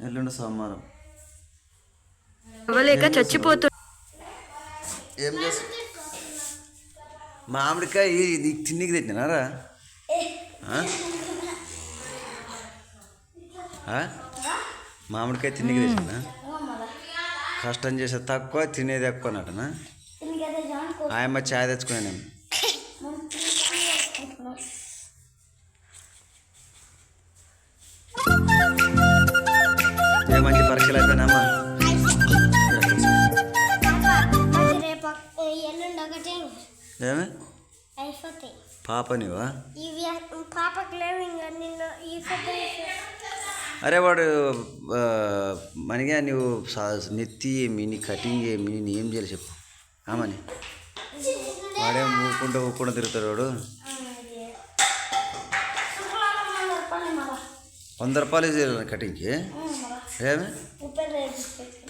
ఎల్లుండి సోమవారం. అవ్వలేక చచ్చిపోతు. ఏం చేస్తా? మామిడికాయ నీకు తిన్నికి తెచ్చినారా? మామిడికాయ తిన్నికి తెచ్చినా? కష్టం చేసే తక్కువ, తినేది ఎక్కువ అన్నట్టునా? ఆయమ్మ ఛాయ్ తెచ్చుకున్నాను నేను. ఏ మంచి పరీక్షలు అయిపోయినామ్మా? ఏమి పాప నీవా? అరే వాడు మనగా నువ్వు నెత్తి ఏమి, నీ కటింగ్ ఏమి, నీ ఏం చేయాలి చెప్పు ఆమని. వాడేం ఊకుండా తిరుగుతాడు వాడు. 100 రూపాయలు చేయాలి కటింగ్కి. ఏమి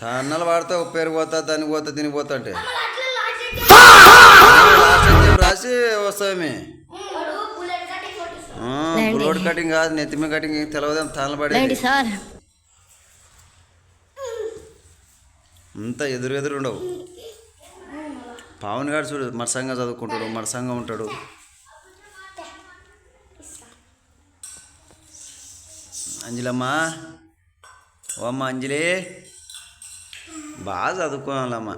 తన్నాలు వాడితే ఉప్పేరు పోతా, దానికి పోతా, దీనికి పోతా అంటే రాసి వస్తామే. బులోడ్ కటింగ్ కాదు, నెత్తిమే కటింగ్ తెలవదేం. తనలు పడేది అంతా ఎదురు ఉండవు. పావన్ గారు చూడు, మరసంగా చదువుకుంటాడు, మరసంగా ఉంటాడు. అంజలమ్మా, ఓ అమ్మ అంజలి, బాగా చదువుకోవాలమ్మా.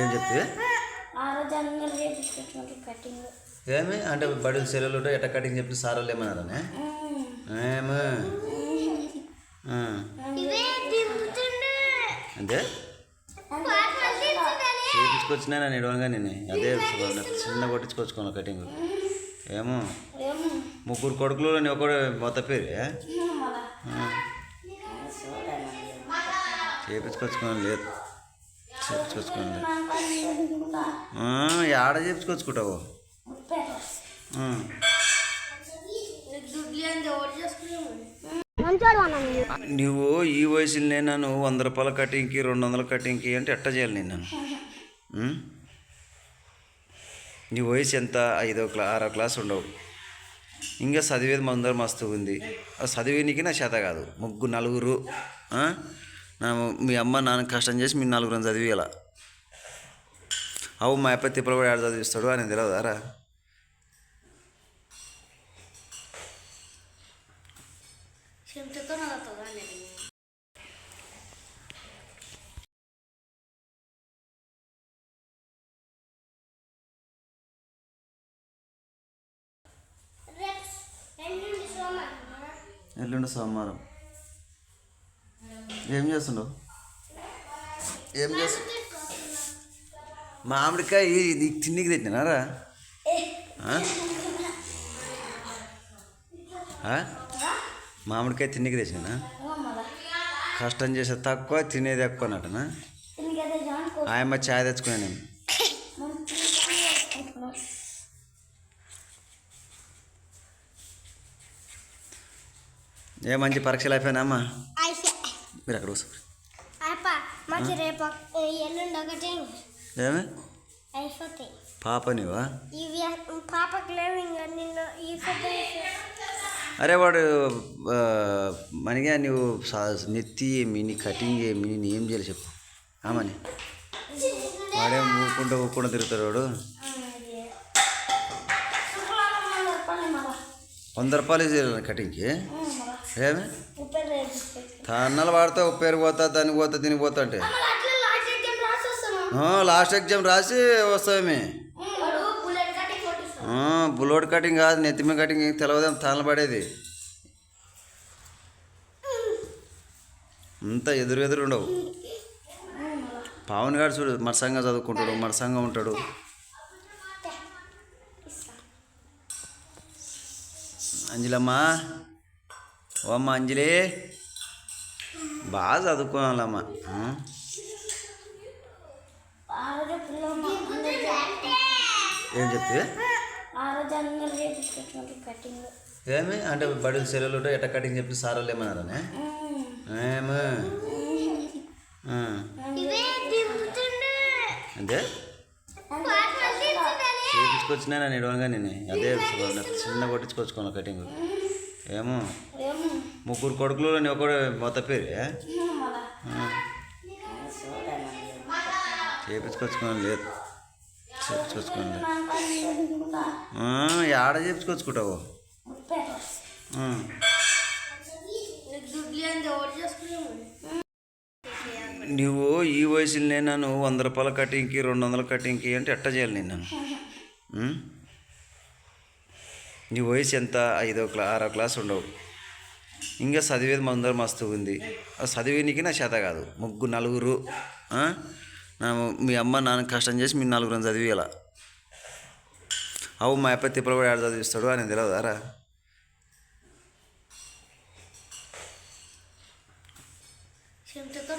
ఏం చెప్తే ఏమి అంటే బడులు సెలవులు ఉంటాయి, ఎట్ట కటింగ్ చెప్పి సార్ వాళ్ళు ఏమన్నారనే? ఏమో అంతే చేయించుకొచ్చినా నేను ఇడవగా నేను అదే చిన్న కొట్టించుకొచ్చుకోను కటింగ్. ఏమో 3 కొడుకులు నీ ఒకడు మొత్త పేరు చేయించుకొచ్చుకోను లేదు. చేయించుకొచ్చుకోను ఆడ చేయించుకొచ్చుకుంటావు. నువ్వు ఈ వయసులోనే నన్ను 100 రూపాయల కటింగ్కి, 200 కటింగ్కి అంటే ఎట్ట చేయాలి నేను? నీ వయసు ఎంత? 5వ క్లాస్ 6వ క్లాస్ ఉండవు. ఇంకా చదివేది మందరం మస్తు ఉంది. ఆ చదివేనికి నా చేత కాదు. 4 మీ అమ్మ నాన్న కష్టం చేసి మీ 4 చదివి ఇలా అవు మా అప్ప తిప్పలు కూడా 7 చదివిస్తాడు అని తెలియదారా? ఎల్లుండి సోమవారం. ఏం చేస్తుండవు? ఏం చేస్తు? మామిడికాయ నీకు తిన్నికి తెచ్చినారా? మామిడికాయ తిన్నికి తెచ్చినా? కష్టం చేసే తక్కువ, తినేది ఎక్కువ అన్నట్టునా? ఆయమ్మ ఛాయ్ తెచ్చుకున్నాను నేను. ఏ మంచి పరీక్షలు అయిపోయినామ్మా? మీరు అక్కడ కూర్చో. ఏమి పాప నీవా? అరే వాడు మనగా నువ్వు నెత్తి ఏమి, నీ కటింగ్ ఏమి, నీ ఏం చేయాలి చెప్పు ఆమని. వాడేం ఊకుండా తిరుగుతాడు వాడు. 100 రూపాయలు చేయాలి కటింగ్కి. ఏమి తన్నాలు వాడితే ఉప్పేరు పోతా, దానికి పోతా, దీనికి పోతా అంటే లాస్ట్ ఎగ్జామ్ రాసి వస్తామే. బులోడ్ కటింగ్ కాదు, నెత్తిమే కటింగ్ తెలవదేం. తనలు పడేది అంతా ఎదురు ఉండవు. పావన్ గారు చూడు, మరసంగా చదువుకుంటాడు, మరసంగా ఉంటాడు. అంజలమ్మా, ఓ అమ్మ అంజలి, బాగా చదువుకోవాలమ్మా. ఏం చెప్తే ఏమి అంటే బడులు సెలవులు ఉంటాయి, ఎట్ట కటింగ్ చెప్పి సార్ వాళ్ళు ఏమన్నారనే? ఏమో అంతే చేపించుకొచ్చినా నేను ఇడవనుగా నేను అదే చిన్న కొట్టించుకొచ్చుకోను కటింగ్ ఏమో ముగ్గురు కొడుకులు నేను ఒకడు మొత్తం పేరు చేపించుకొచ్చుకోను లేదు చేపించుకొచ్చుకోను లేదు ఆడ చేపించుకొచ్చుకుంటావు నువ్వు ఈ వయసులోనే నన్ను 100 రూపాయల కటింగ్కి 200 కటింగ్కి అంటే ఎట్ట చేయాలి నేను నీ వయసు ఎంత 6వ క్లాస్ ఉండవు ఇంకా చదివేది మందరం మస్తు ఉంది ఆ చదివేనికి నా చేత కాదు నలుగురు మీ అమ్మ నాన్న కష్టం చేసి మీ నలుగురు చదివేలా అవు మా అప్ప తిప్పలు కూడా ఆడ చదివిస్తాడు అని తెలియదారా చెంచుతో